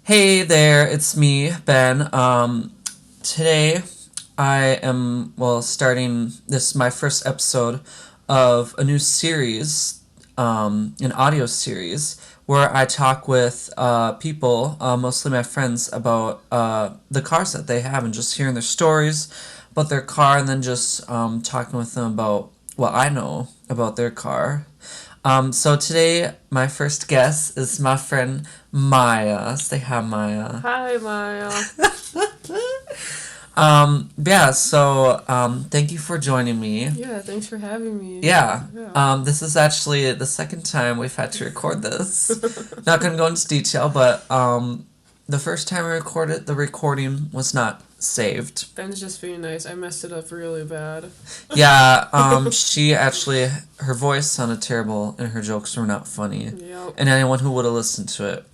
Hey there, it's me, Ben. Today I am, starting this my first episode of a new series, an audio series, where I talk with people, mostly my friends, about the cars that they have and just hearing their stories about their car and then just talking with them about what I know about their car. So today, my first guest is my friend Maya. Say hi, Maya. Hi, Maya. Thank you for joining me. Yeah, thanks for having me. Yeah, Yeah. this is actually the second time we've had to record this. Not gonna go into detail, but the first time we recorded, the recording was not saved. Ben's just being nice. I messed it up really bad. Yeah, she actually, her voice sounded terrible and her jokes were not funny. Yep. And anyone who would have listened to it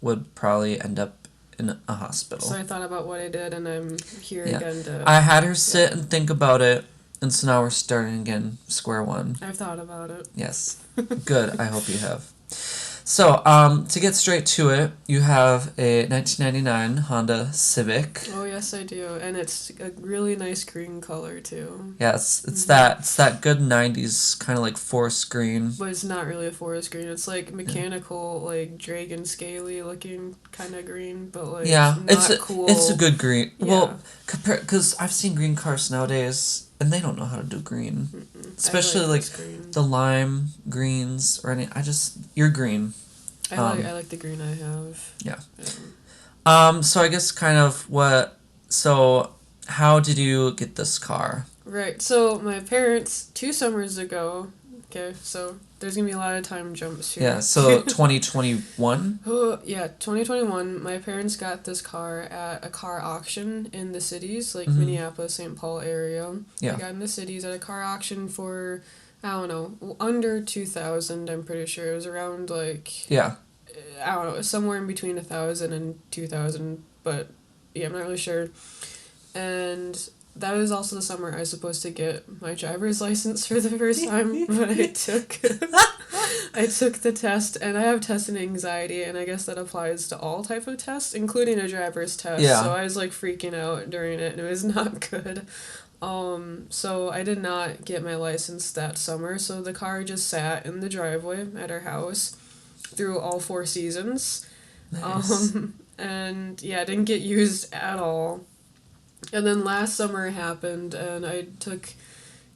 would probably end up in a hospital. So I thought about what I did, and I'm here Yeah. again to. I had her sit and think about it, and so now we're starting again, square one. I've thought about it. Yes. Good, I hope you have. So, to get straight to it, you have a 1999 Honda Civic. Oh yes, I do, and it's a really nice green color too. Yes, it's that good 90s kind of like forest green. But it's not really a forest green. It's like mechanical, like dragon scaly looking kind of green, but like Yeah, not cool. it's a good green. Yeah. Well, because I've seen green cars nowadays, and they don't know how to do green, especially I like this green. the lime greens or any. You're green. I like the green I have. Yeah. So I guess kind of what. So, how did you get this car? Right. So my parents 2 summers ago. Okay, so there's gonna be a lot of time jumps here. Yeah. So 2021. Oh yeah, 2021. My parents got this car at a car auction in the cities, like Mhm. Minneapolis, St. Paul area. Yeah. They got in the cities at a car auction for I don't know under 2,000. I'm pretty sure it was around like Yeah. I don't know somewhere in between 1,000 and 2,000, but yeah, I'm not really sure. And that was also the summer I was supposed to get my driver's license for the first time, but I took the test, and I have testing anxiety, and I guess that applies to all type of tests, including a driver's test. Yeah. So I was like freaking out during it, and it was not good. So I did not get my license that summer, so the car just sat in the driveway at our house through all 4 seasons. Nice. And yeah, it didn't get used at all. And then last summer happened, and I took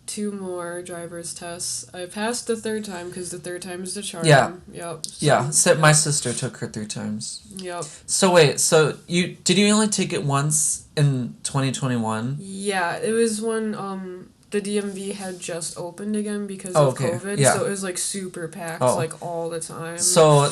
two more driver's tests. I passed the third time because the third time is the charm. Yeah. Yep. Yeah. So my yep. sister took her 3 times. Yep. So wait. So you only take it once in 2021? Yeah, it was when the DMV had just opened again because Oh, of okay. COVID. Yeah. So it was like super packed Oh. like all the time. So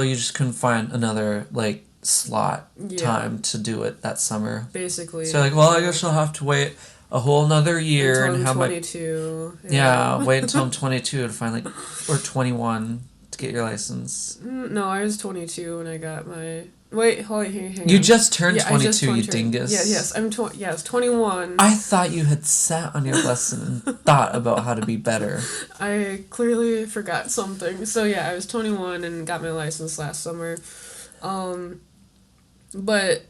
you just couldn't find another like slot Yeah. time to do it that summer. Basically. So you're like, well, I guess I'll have to wait a whole another year until and I'm have 22. yeah, wait until I'm 22 to find or 21 to get your license. No, I was 22 when I got my. Wait, hold on, hang You on. just turned Yeah, I 22, just you turned. dingus. Yeah, yes, yes, 21. I thought you had sat on your lesson and thought about how to be better. I clearly forgot something. So yeah, I was 21 and got my license last summer. Um, but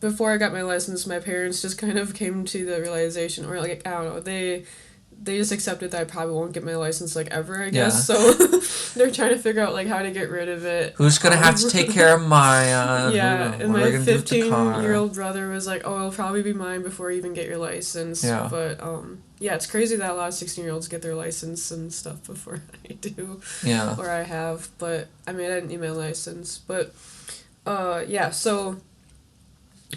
before I got my license, my parents just kind of came to the realization, or like I don't know, they just accepted that I probably won't get my license like ever, I guess. Yeah. So they're trying to figure out like how to get rid of it. Who's gonna have to take care of Maya? Yeah, and What are we my gonna do with the car? 15-year-old brother was like, "Oh, it'll probably be mine before you even get your license." Yeah. But yeah, it's crazy that a lot of 16-year-olds get their license and stuff before I do. Yeah. Or I have, but I mean, I didn't need my license, but yeah, so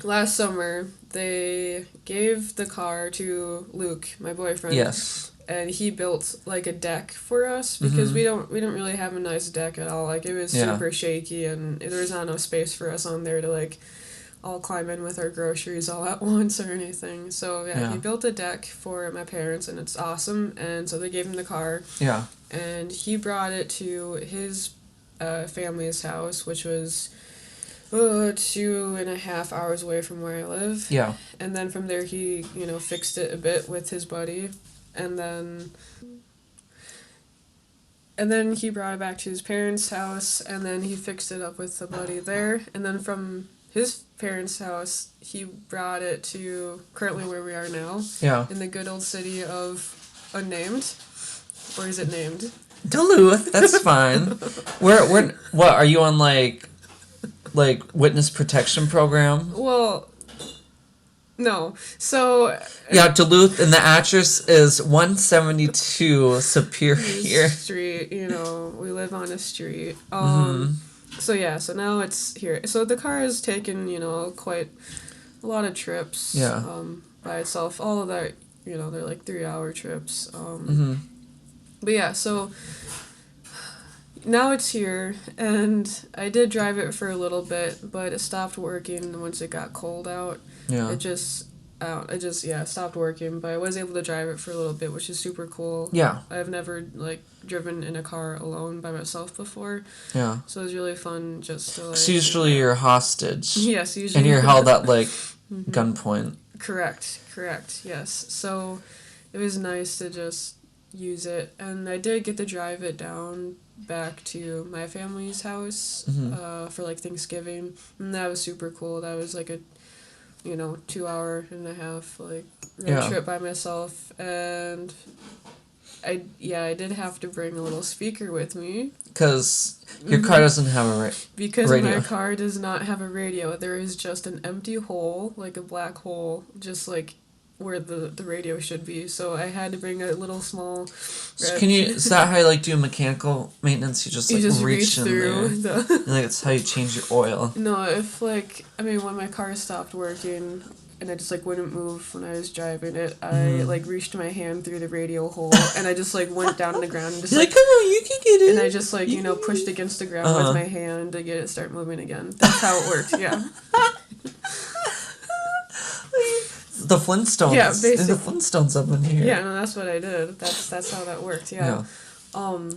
last summer they gave the car to Luke, my boyfriend. Yes. And he built like a deck for us because Mhm. we don't really have a nice deck at all. Like it was Yeah. super shaky, and there was not enough space for us on there to like all climb in with our groceries all at once or anything. So yeah, he built a deck for my parents, and it's awesome. And so they gave him the car, Yeah. and he brought it to his family's house, which was 2.5 hours away from where I live. Yeah. And then from there, he fixed it a bit with his buddy, and then and then he brought it back to his parents' house, and then he fixed it up with a buddy there, and then from his parents' house, he brought it to currently where we are now. Yeah. In the good old city of unnamed, or is it named? Duluth. That's fine. What are you on like witness protection program? Well, no. So yeah, Duluth, and the address is 172 Superior Street. You know, we live on a street. Mm-hmm. So yeah, so now it's here. So the car has taken, quite a lot of trips. Yeah. By itself, all of that, they're like 3-hour trips. Mm-hmm. But yeah, so now it's here, and I did drive it for a little bit, but it stopped working once it got cold out. Yeah. It just stopped working, but I was able to drive it for a little bit, which is super cool. Yeah. I've never driven in a car alone by myself before. Yeah. So it was really fun just to So usually you're hostage. Yes, usually. And you're held at gunpoint. Correct, yes. So it was nice to just use it, and I did get to drive it down back to my family's house for Thanksgiving, and that was super cool. That was a 2.5 road trip by myself, and I did have to bring a little speaker with me because your car doesn't have a radio. My car does not have a radio. There is just an empty hole, like a black hole, just where the radio should be. So I had to bring a little small. Is that how you do mechanical maintenance? You just reach in through there. It's how you change your oil. No, if when my car stopped working and I just wouldn't move when I was driving it, I reached my hand through the radio hole and I just went down to the ground and just come on, you can get it. And I just pushed against the ground with my hand to get it start moving again. That's how it worked. Yeah. The Flintstones. Yeah, basically. The Flintstones up in here. Yeah, no, that's what I did. That's how that worked. Yeah. So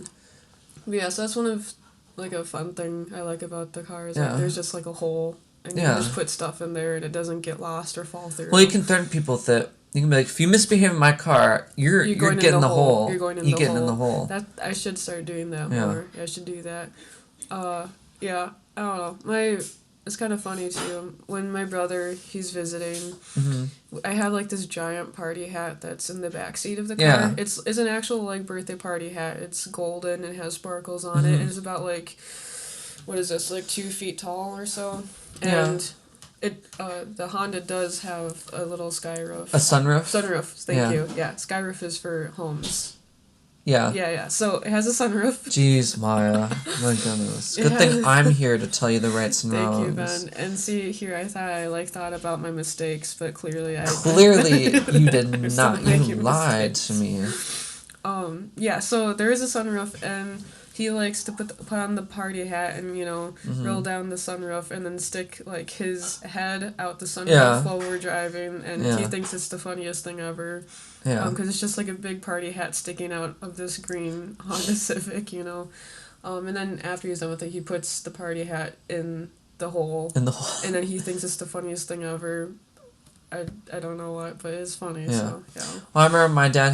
that's one of a fun thing I like about the car is there's just a hole and you can just put stuff in there and it doesn't get lost or fall through. Well, you can threaten people with it. You can be like, if you misbehave in my car, you're getting in the hole. You're going in the hole. That I should start doing that more. I should do that. I don't know. It's kind of funny too. When my brother, he's visiting, I have this giant party hat that's in the back seat of the car. Yeah. It's an actual birthday party hat. It's golden and has sparkles on it. And it's about what is this, 2 feet tall or so. And it the Honda does have a little sky roof. A sunroof? Sunroof, thank you. Yeah, sky roof is for homes. Yeah. Yeah. So it has a sunroof. Jeez, Maya. My goodness. Good thing I'm here to tell you the rights and wrongs. Thank you, Ben. And see, here I thought I thought about my mistakes, but clearly you did not. You lied to me. Yeah, so there is a sunroof, and he likes to put on the party hat and, roll down the sunroof and then stick, his head out the sunroof while we're driving, and he thinks it's the funniest thing ever. Yeah. Because it's just a big party hat sticking out of this green Honda Civic, And then after he's done with it, he puts the party hat in the hole. And then he thinks it's the funniest thing ever. I don't know what, but it's funny, so, yeah. Well, I remember my dad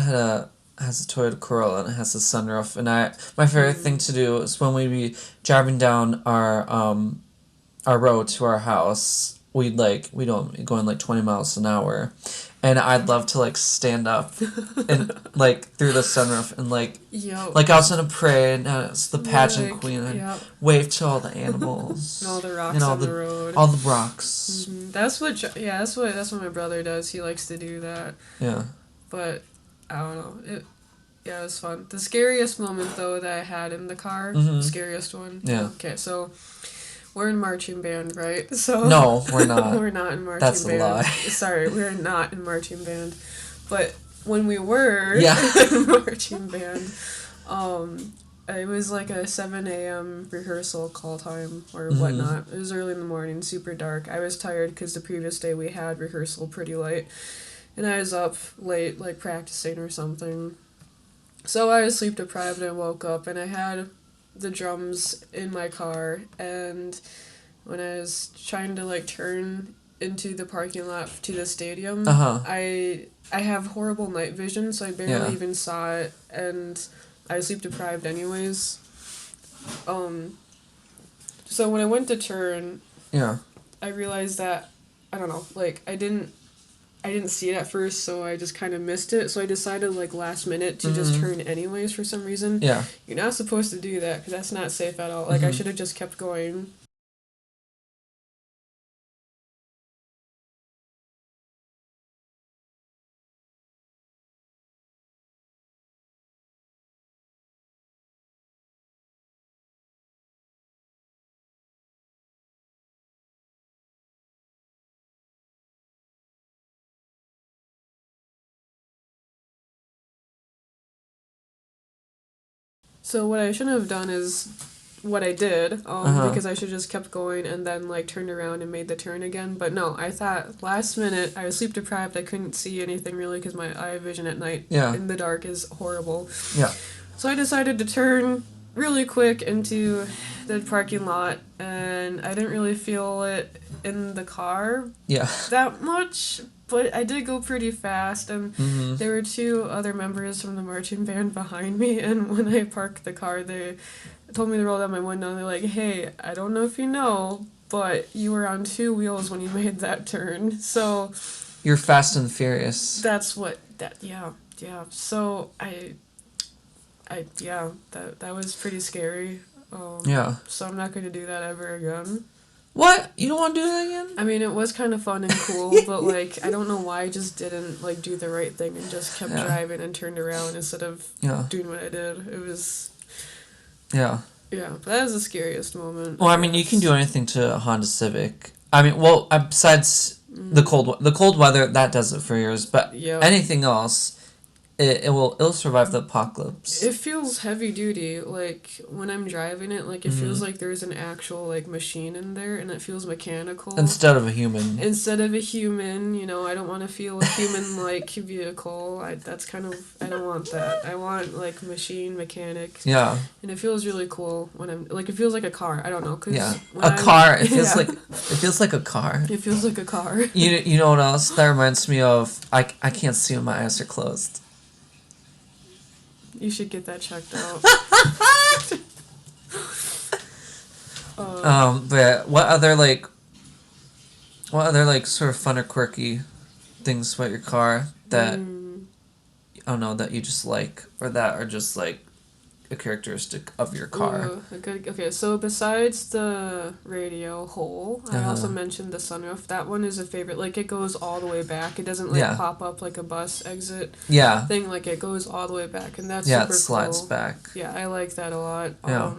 has a Toyota Corolla and it has a sunroof, and my favorite thing to do is when we'd be driving down our road to our house, we'd going 20 miles an hour, and I'd love to stand up and through the sunroof and I was in a parade and it's the pageant queen and I'd wave to all the animals and all the rocks on the road, all the rocks. That's what my brother does. He likes to do that. Yeah, but I don't know. It was fun. The scariest moment though that I had in the car, scariest one. Yeah. Okay, so we're in marching band, right? So no, we're not. We're not in marching band. That's a lie. Sorry, we're not in marching band. But when we were in marching band, it was a 7 a.m. rehearsal call time or whatnot. It was early in the morning, super dark. I was tired because the previous day we had rehearsal pretty late. And I was up late, practicing or something. So I was sleep deprived and I woke up and I had the drums in my car, and when I was trying to turn into the parking lot to the stadium, I have horrible night vision, so I barely even saw it, and I sleep deprived anyways. So when I went to turn, Yeah. I realized that I don't know, like I didn't see it at first, so I just kind of missed it. So I decided like last minute to just turn anyways for some reason. Yeah. You're not supposed to do that because that's not safe at all. Like I Mm-hmm. should have just kept going. So what I shouldn't have done is what I did, because I should just kept going and then like turned around and made the turn again. But no, I thought last minute I was sleep deprived. I couldn't see anything really because my eye vision at night in the dark is horrible. Yeah. So I decided to turn really quick into the parking lot, and I didn't really feel it in the car Yeah. that much, but I did go pretty fast, and Mm-hmm. there were two other members from the marching band behind me, and when I parked the car, they told me to roll down my window, and they're like, hey, I don't know if you know, but you were on two wheels when you made that turn, so... You're Fast and Furious. That's what... yeah. So, yeah, that was pretty scary. Yeah. So I'm not going to do that ever again. What? You don't want to do that again? I mean, it was kind of fun and cool, but like I don't know why I just didn't like do the right thing and just kept driving and turned around instead of doing what I did. It was Yeah. but that was the scariest moment. Well, I mean, you can do anything to a Honda Civic. I mean, well, besides the cold weather, that does it for yours. But anything else, it'll survive the apocalypse. It feels heavy duty. Like when I'm driving it, like it feels like there's an actual like machine in there, and it feels mechanical instead of a human. You know, I don't want to feel a human like vehicle. I don't want that. I want like machine mechanic. Yeah. And it feels really cool when I'm like it feels like a car. I don't know, car. It feels like a car. It feels like a car. You know what else that reminds me of? I can't see when my eyes are closed. You should get that checked out. But what other sort of fun or quirky things about your car that I don't know that you just like or that are just like a characteristic of your car? Okay, so besides the radio hole, I also mentioned the sunroof. That one is a favorite. Like, it goes all the way back. It doesn't, pop up like a bus exit thing. Like, it goes all the way back, and that's super cool. Yeah, it slides back. Yeah, I like that a lot. Yeah.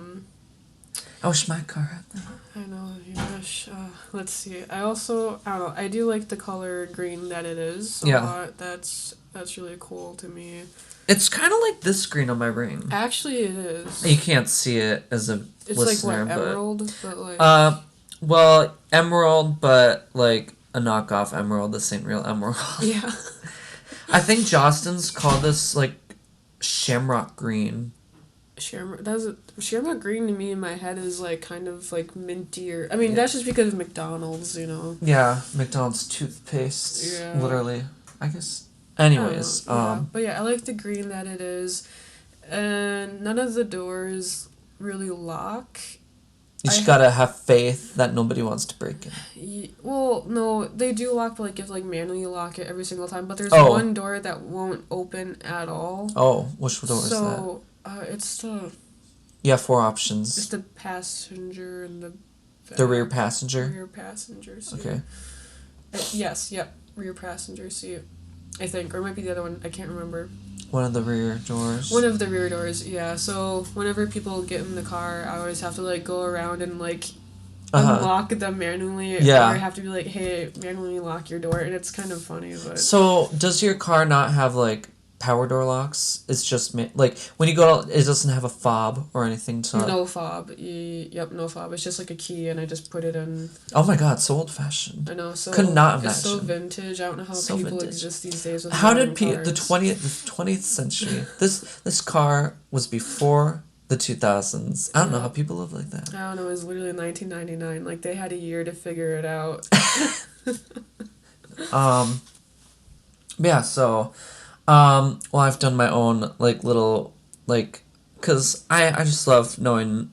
I wish my car had that. I know, you wish. Let's see. I don't know, I do like the color green that it is a lot. That's really cool to me. It's kind of like this green on my ring. Actually, it is. You can't see it as a it's listener, like what, emerald, but like. Well, emerald, but like a knockoff emerald. This ain't real emerald. Yeah. I think Jostens called this like shamrock green. Shamrock green to me in my head is like kind of like mintier. I mean, that's just because of McDonald's, you know. Yeah, McDonald's toothpaste. Yeah. Literally, I guess. Anyways, but yeah, I like the green that it is, and none of the doors really lock. You just gotta have faith that nobody wants to break it. Well, no, they do lock, but like you have to like manually lock it every single time. But there's one door that won't open at all. Oh, which door is that? So, it's the. You have 4 options. It's the passenger and the. The rear passenger. Rear passenger seat. Okay. Yes. Yep. Rear passenger seat. I think, or it might be the other one. I can't remember. One of the rear doors. One of the rear doors, yeah. So whenever people get in the car, I always have to like go around and like unlock them manually. Yeah. Or I have to be like, hey, manually lock your door, and it's kind of funny, but. So does your car not have like power door locks? It's just like when you go out, it doesn't have a fob or anything to. No fob. Yep, no fob. It's just like a key, and I just put it in. Oh my god, so old fashioned. I know. So could not imagine. It's so vintage. I don't know how people exist these days with. How did the 20th century? This car was before the 2000s. I don't know how people live like that. I don't know. It was literally 1999. Like they had a year to figure it out. Yeah. So. Well, I've done my own like little like because I just love knowing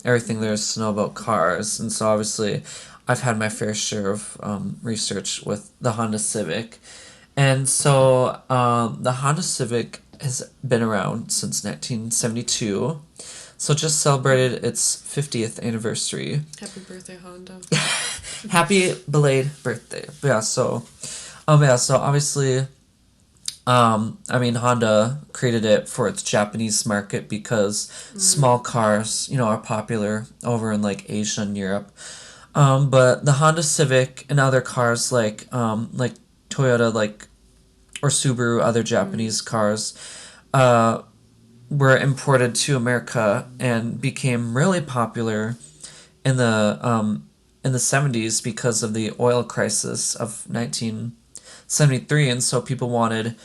everything there is to know about cars, and so obviously I've had my fair share of research with the Honda Civic, and so the Honda Civic has been around since 1972, so it just celebrated its 50th anniversary. Happy birthday, Honda. Happy belated birthday. So obviously, I mean, Honda created it for its Japanese market because small cars, are popular over in like Asia and Europe. But the Honda Civic and other cars like Toyota, or Subaru, other Japanese cars, were imported to America and became really popular in the 70s because of the oil crisis of 1973, and so people wanted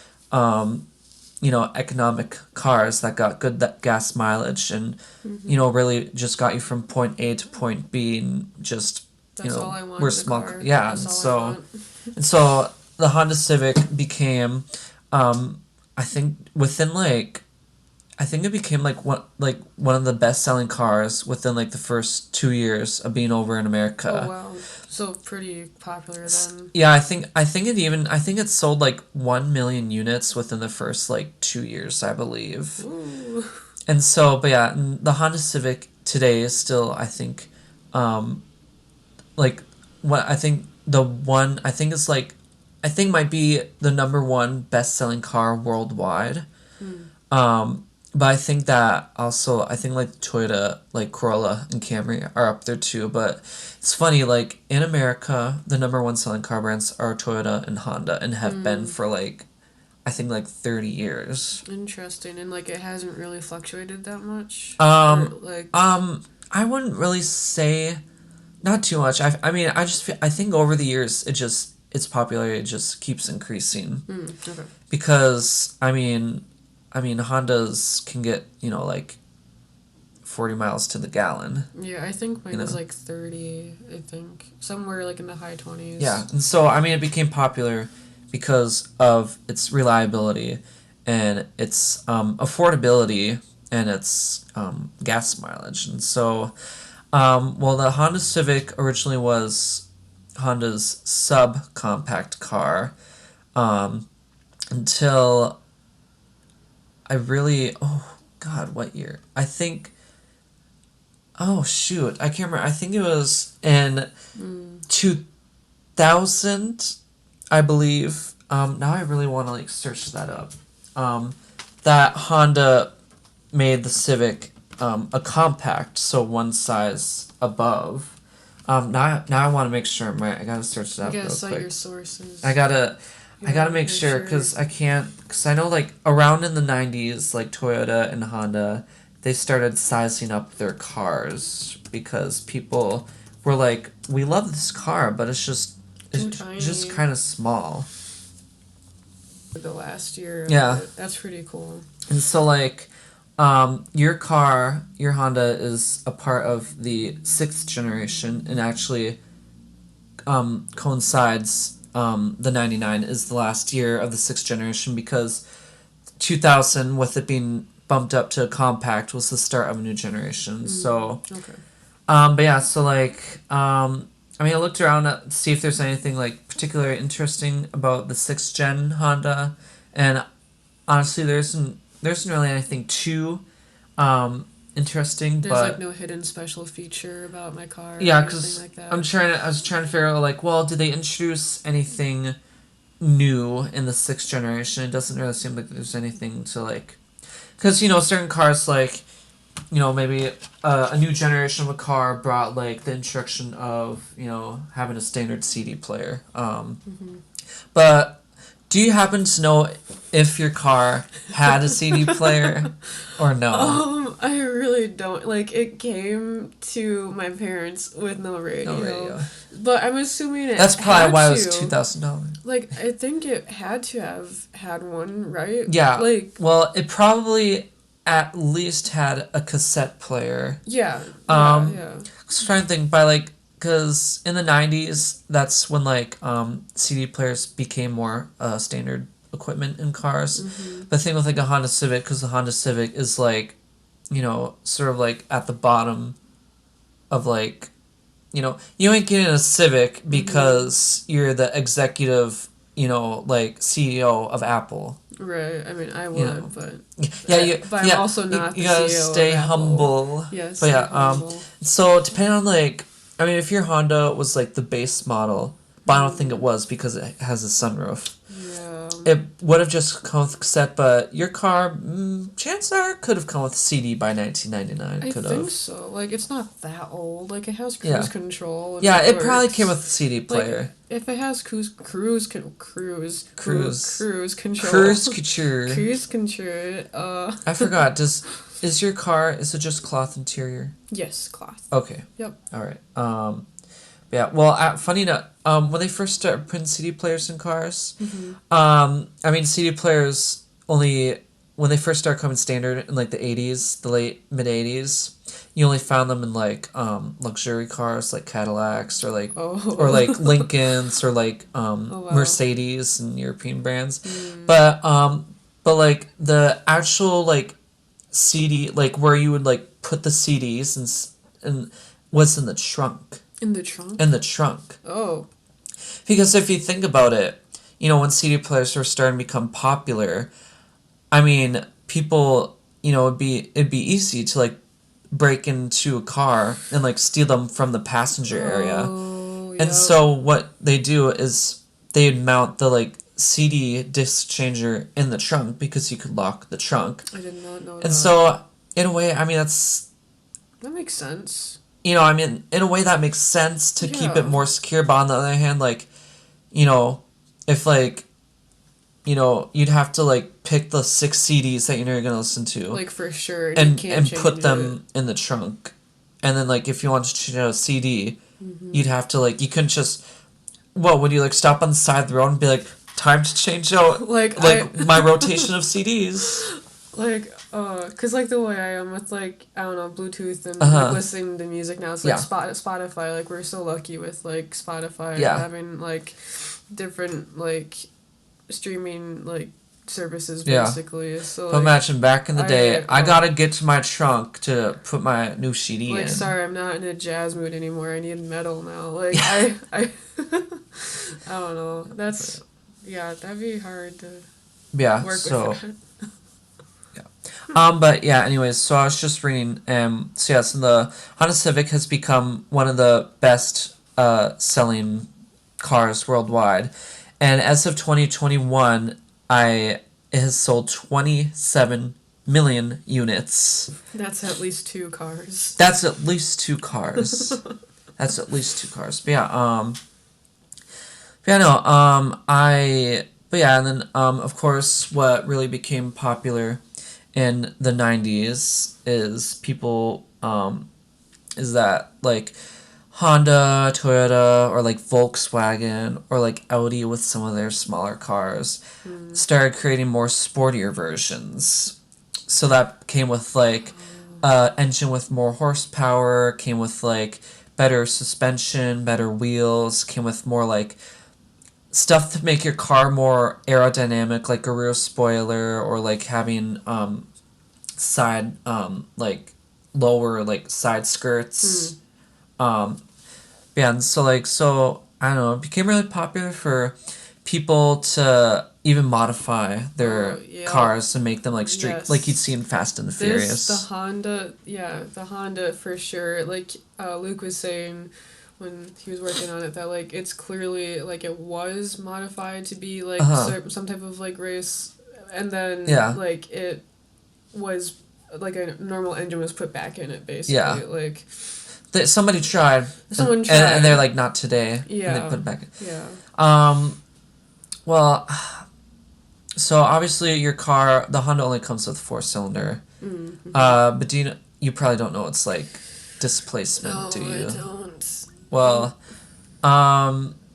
economic cars that got good gas mileage and really just got you from point A to point B, and just That's all I want we're in a small car. yeah. That's And all I so want. and so the Honda Civic became I think within I think it became one of the best selling cars within like the first 2 years of being over in America. Oh wow, so pretty popular then. Yeah, I think it sold like 1 million units within the first like 2 years, I believe. Ooh. And so, but yeah, the Honda Civic today is still, I think, like what I think the one I think is like I think might be the number one best selling car worldwide. But I think that also I think like Toyota, like Corolla and Camry are up there too. But it's funny, like in America, the number one selling car brands are Toyota and Honda, and have been for like I think like 30 years. Interesting, and like it hasn't really fluctuated that much. Um, Or, like I wouldn't really say not too much. I mean I think over the years its popularity just keeps increasing okay. because I mean Hondas can get like 40 miles to the gallon. Yeah, I think mine You was know. like 30. I think somewhere like in the high 20s. Yeah, and so I mean it became popular because of its reliability and its affordability and its gas mileage. And so, well, the Honda Civic originally was Honda's subcompact car until oh God, what year? I think, oh shoot, I can't remember. I think it was in 2000, I believe. Now I really want to like search that up. That Honda made the Civic a compact, so one size above. Now I want to make sure I'm right. I gotta search it You up gotta real cite quick. your sources. I gotta make sure because I can't, because I know like around in the 90s, like Toyota and Honda, they started sizing up their cars because people were like, we love this car, but it's just Too it's just tiny. kind of small. The last year. Yeah. That's pretty cool. And so like your Honda is a part of the sixth generation, and actually coincides, the 99 is the last year of the sixth generation because 2000, with it being bumped up to a compact, was the start of a new generation. So Okay. but yeah, so like I mean I looked around to see if there's anything like particularly interesting about the sixth gen Honda, and honestly there isn't really anything too interesting. There's but like no hidden special feature about my car. yeah, Or because anything like that. I was trying to figure out like, well, did they introduce anything new in the sixth generation? It doesn't really seem like there's anything to like, because certain cars like, maybe a new generation of a car brought like the introduction of having a standard CD player. But do you happen to know if your car had a CD player or no? I really don't. Like, it came to my parents with no radio. No radio. But I'm assuming it That's probably had why it to. was $2,000. Like, I think it had to have had one, right? Yeah. Like, well, it probably at least had a cassette player. yeah. Um, yeah. I was trying to think because in the 90s, that's when like CD players became more standard equipment in cars. The thing with like a Honda Civic, because the Honda Civic is like sort of like at the bottom of like, you ain't getting a Civic because you're the executive, like CEO of Apple. Right. I mean, I would, but but I'm yeah, also not you the gotta CEO stay of Apple. humble. Yes. But Stay yeah, humble. so depending on like, I mean, if your Honda was like the base model, but I don't think it was because it has a sunroof. Yeah. It would have just come with cassette, but your car, chances are, could have come with CD by 1999. I Could think have. so. Like, it's not that old. Like, it has cruise Yeah. control. And Yeah, it works. probably came with a CD Like, player. if it has cruise Cruise. control, Cruise couture. cruise control. I forgot. Is your car? Is it just cloth interior? Yes, cloth. Okay. Yep. All right. Yeah. Well, funny enough, when they first started putting CD players in cars, I mean, CD players only when they first started coming standard in like the 80s, the late mid 80s. You only found them in like luxury cars like Cadillacs or like Lincolns or like wow. Mercedes and European brands, but like the actual like CD like where you would like put the CDs and was in the trunk. In the trunk? In the trunk. Oh. Because if you think about it, when CD players were starting to become popular, I mean, people, it'd be easy to like break into a car and like steal them from the passenger area. Yep. And so what they do is they'd mount the like CD disc changer in the trunk because you could lock the trunk. I did not know that. And so in a way, I mean, that makes sense. I mean, in a way that makes sense to keep it more secure, but on the other hand, like, if like, you'd have to like pick the 6 CDs that you're gonna listen to, like for sure, and put them in the trunk, and then like if you wanted to change out a CD, you'd have to like you couldn't just, what would you like stop on the side of the road and be like, time to change out like my rotation of CDs. Like, cause like the way I am with like, I don't know, Bluetooth and like listening to music now, it's like Spotify, like we're so lucky with like Spotify having like different like streaming like services basically. So like, imagine back in the day, I gotta get to my trunk to put my new CD in. Sorry, I'm not in a jazz mood anymore. I need metal now. Like I I don't know. That's that'd be hard to work with that. But yeah, anyways, so I was just reading, so yes, the Honda Civic has become one of the best selling cars worldwide, and as of 2021, it has sold 27 million units. That's at least 2 cars. That's at least 2 cars. That's at least 2 cars. But yeah, and then of course, what really became popular in the 90s is people is that like Honda, Toyota, or like Volkswagen or like Audi with some of their smaller cars started creating more sportier versions. So that came with like engine with more horsepower, came with like better suspension, better wheels, came with more like stuff to make your car more aerodynamic, like a rear spoiler or like having side like lower like side skirts. And so I don't know, it became really popular for people to even modify their cars to make them like street like you'd see in Fast and the Furious. The Honda for sure. Like Luke was saying when he was working on it, that like it's clearly like it was modified to be like some type of like race, and then like it was like a normal engine was put back in it basically. Like somebody tried. Someone tried. And they're like, not today. Yeah. And they put it back in. Yeah. Well, so obviously your car, the Honda only comes with 4-cylinder. Mm-hmm. But you probably don't know what's like displacement, do you? I don't. Well,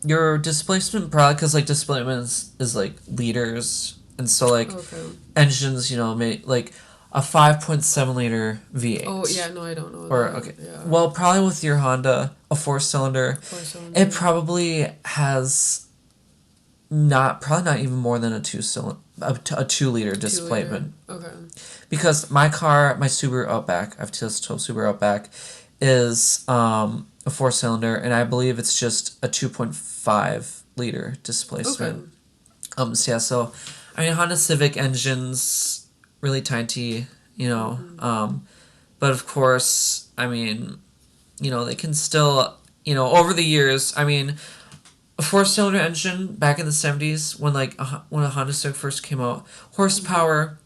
your displacement probably, because like displacement is like liters, and so like engines, make like a 5.7 liter V8. Oh yeah, no, I don't know. Well, probably with your Honda, a 4-cylinder, it probably has probably not even more than a 2-liter displacement. 2 liter. Okay. Because my Subaru Outback, I've just told Subaru Outback, is a 4-cylinder, and I believe it's just a 2.5-liter displacement. Okay. So I mean, Honda Civic engines really tiny, but of course, I mean, they can still, over the years, I mean, a 4-cylinder engine back in the 70s when when a Honda Civic first came out, horsepower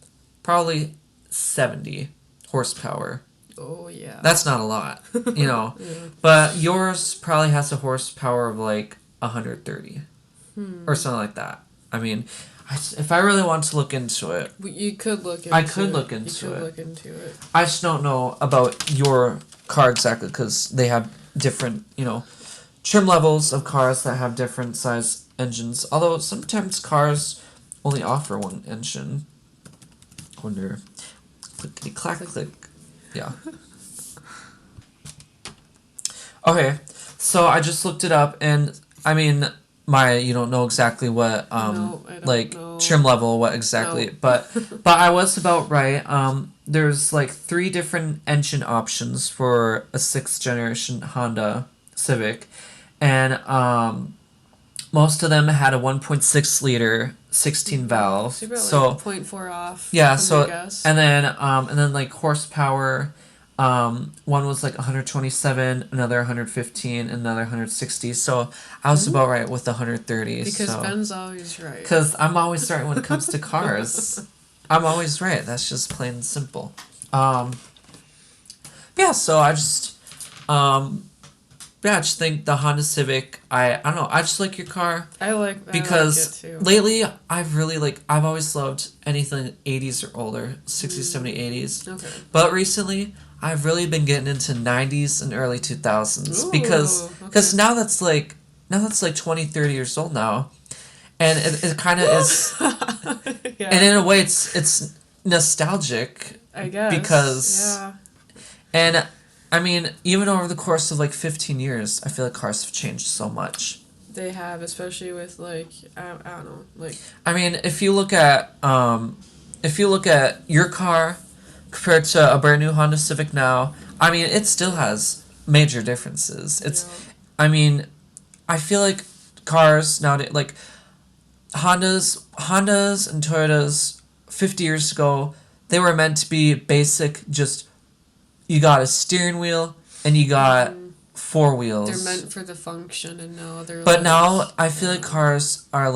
probably 70 horsepower. Oh yeah. That's not a lot, Yeah. but yours probably has a horsepower of like 130 or something like that. I mean, if I really want to look into it, You could look into it. I could look into it. Look into it. I just don't know about your car exactly because they have different, trim levels of cars that have different size engines. Although sometimes cars only offer one engine. Wonder, clickety clack click. Yeah. Okay, so I just looked it up, and I mean, you don't know exactly what No, I don't know. trim level, what exactly, No. but I was about right. There's like 3 different engine options for a 6th generation Honda Civic, and most of them had a 1.6 liter 16 valve. So you're about So like 0.4 off. yeah, from your guess. and then like horsepower, one was like 127, another 115, another 160. So I was about right with the 130. Because Ben's always right. Because I'm always right when it comes to cars. I'm always right. That's just plain and simple. Yeah. So I just think the Honda Civic. I don't know. I just like your car. I like it Because too. lately I've always loved anything 80s or older, 60s, 70s, 80s. Okay. But recently I've really been getting into 90s and early 2000s Ooh, because now that's like 20, 30 years old now. And it kind of is Yeah. and in a way it's nostalgic, I guess. because Yeah. and I mean, even over the course of like 15 years, I feel like cars have changed so much. They have, especially with like I don't know, like I mean, if you look at your car compared to a brand new Honda Civic now, I mean, it still has major differences. I mean, I feel like cars nowadays, like Hondas and Toyotas 50 years ago, they were meant to be basic, just you got a steering wheel and you got 4 wheels. they're meant for the function, and now they're. But like, now I feel like cars are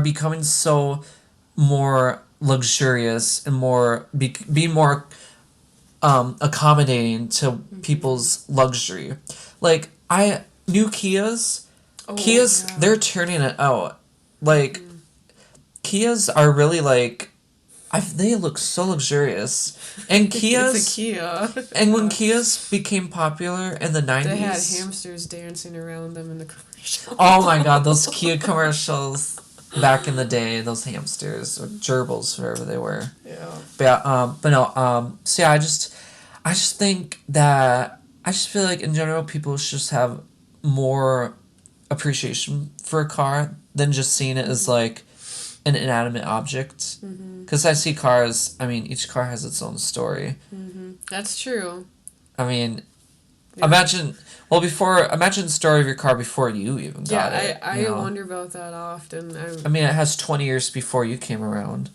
becoming so more luxurious and be more accommodating to people's luxury. Like new Kias, yeah. they're turning it out. Like Kias are really like they look so luxurious. And Kias It's a Kia. and when Kias became popular in the 90s, They had hamsters dancing around them in the commercial. oh my god, those Kia commercials back in the day, those hamsters or gerbils, whatever they were. Yeah. But no, so yeah, I just think that I just feel like in general people should just have more appreciation for a car than just seeing it as like an inanimate object. Because I see cars, I mean, each car has its own story. That's true. I mean, Yeah. imagine the story of your car before you even got it. I wonder about that often. I mean, it has 20 years before you came around.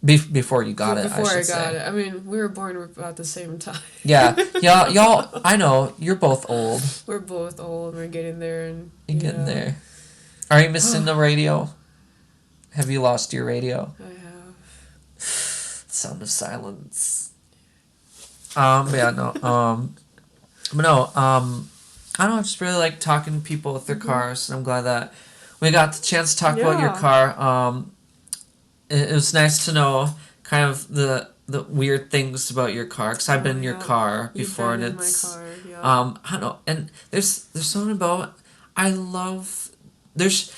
Before you got it, I should say. I mean, we were born about the same time. Yeah. Y'all, I know, you're both old. We're both old. We're getting there. And You're getting there. Are you missing the radio? Have you lost your radio? I have. Sound of silence. But yeah, no. But no, I don't know, I just really like talking to people with their cars, and I'm glad that we got the chance to talk about your car. It was nice to know kind of the weird things about your car, because I've been in your car before, and it's my car, yeah. I don't know, and there's something about there's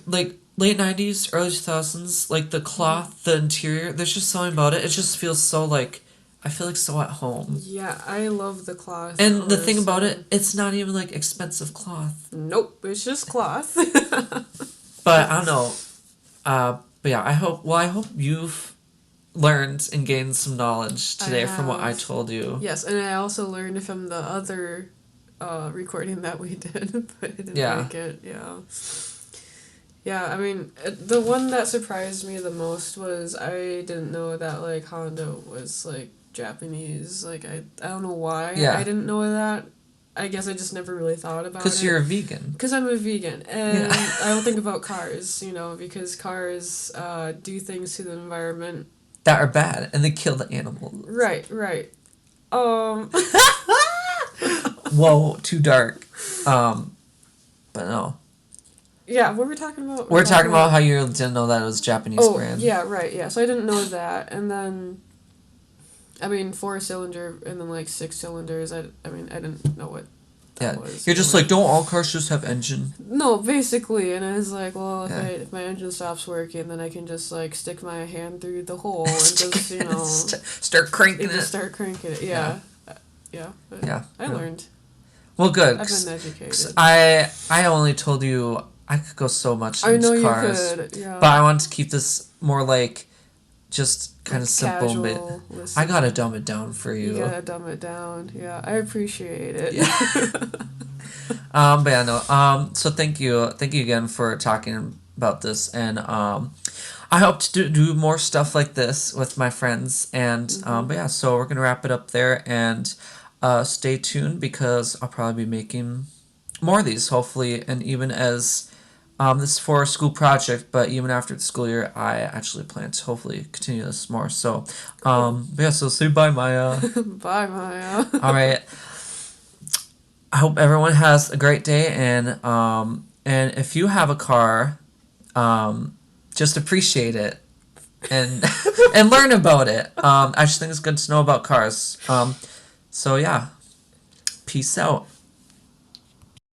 like late 90s, early 2000s, like the cloth, the interior, there's just something about it. It just feels so like, I feel like so at home. Yeah, I love the cloth. And the thing about it, it's not even like expensive cloth. Nope, it's just cloth. But I don't know. But yeah, I hope you've learned and gained some knowledge today from what I told you. Yes, and I also learned from the other recording that we did, but I didn't make it. Yeah. Yeah, I mean, the one that surprised me the most was I didn't know that, like, Honda was, like, Japanese. Like, I don't know why I didn't know that. I guess I just never really thought about it. Because you're a vegan. Because I'm a vegan. And I don't think about cars, you know, because cars do things to the environment that are bad, and they kill the animals. Right. Whoa, too dark. But no. Yeah, what were we talking about? We're talking about how you didn't know that it was Japanese brand. Yeah, right, yeah. So I didn't know that. And then, I mean, 4-cylinder and then, like, 6 cylinders. I didn't know what that was. You're just like, don't all cars just have engine? No, basically. And I was like, well, if my engine stops working, then I can just, like, stick my hand through the hole and just, you know... start cranking it. Start cranking it, yeah. I learned. Well, good. I've been educated. I only told you I could go so much into cars. You could, yeah. But I wanted to keep this more like just kind of simple. But I gotta dumb it down for you. You gotta dumb it down. Yeah, I appreciate it. Yeah. But yeah, no. So thank you again for talking about this, and I hope to do more stuff like this with my friends, and but yeah, so we're gonna wrap it up there, and stay tuned because I'll probably be making more of these, hopefully, and even as this is for a school project, but even after the school year, I actually plan to hopefully continue this more. So, but yeah, so say bye, Maya. Bye, Maya. All right. I hope everyone has a great day, and if you have a car, just appreciate it and and learn about it. I just think it's good to know about cars. So yeah, peace out.